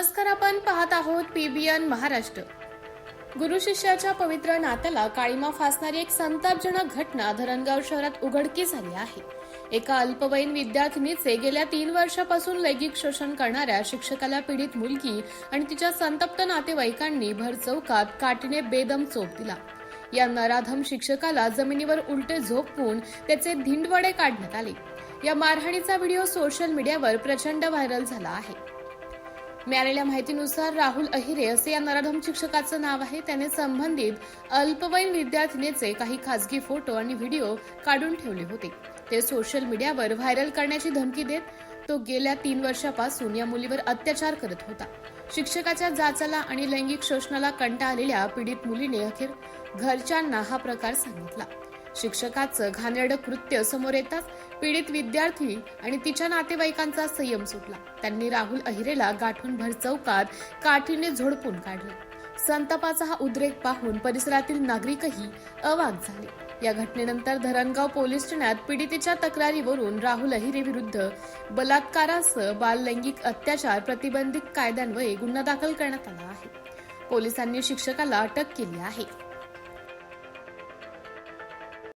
नमस्कार, आपण पाहत आहोत पीबीएन महाराष्ट्र। गुरु शिष्याच्या पवित्र नात्याला काळीमा फासणारी एक संतापजनक घटना धरणगाव शहरात उघडकीस आली आहे। एका अल्पवयीन विद्यार्थिनीचे गेल्या 3 वर्षापासून लैंगिक शोषण करणाऱ्या शिक्षकाला पीडित मुलगी आणि तिच्या संतप्त नातेवाईकांनी भर चौकात काठीने बेदम चोप दिला। या नराधम शिक्षकाला जमिनीवर उलटे झोपवून त्याचे धिंडवडे काढण्यात आले। या मारहाणीचा व्हिडिओ सोशल मीडियावर प्रचंड व्हायरल झाला आहे। मिळालेल्या माहितीनुसार राहुल अहिरे असे या नराधम शिक्षकाचं नाव आहे। त्याने संबंधित अल्पवयीन विद्यार्थिनीचे काही खासगी फोटो आणि व्हिडिओ काढून ठेवले होते। ते सोशल मीडियावर व्हायरल करण्याची धमकी देत तो गेल्या 3 वर्षापासून या मुलीवर अत्याचार करत होता। शिक्षकाच्या जाचाला आणि लैंगिक शोषणाला कंटाळा आलेल्या पीडित मुलीने अखेर घरच्यांना हा प्रकार सांगितला। शिक्षकाचं घाणेरडं कृत्य समोर येताच पीडित विद्यार्थी आणि तिच्या नातेवाईकांचा संयम सुटला। त्यांनी राहुल अहिरेला गाठून भर चौकात काठीने झोडपून काढले। संतापाचा हा उद्रेक पाहून परिसरातील नागरिकही अवाक झाले। या घटनेनंतर धरणगाव पोलीस ठाण्यात पीडितेच्या तक्रारीवरून राहुल अहिरे विरुद्ध बलात्कारासह बाल लैंगिक अत्याचार प्रतिबंधित कायद्यान्वये गुन्हा दाखल करण्यात आला आहे। पोलिसांनी शिक्षकाला अटक केली आहे।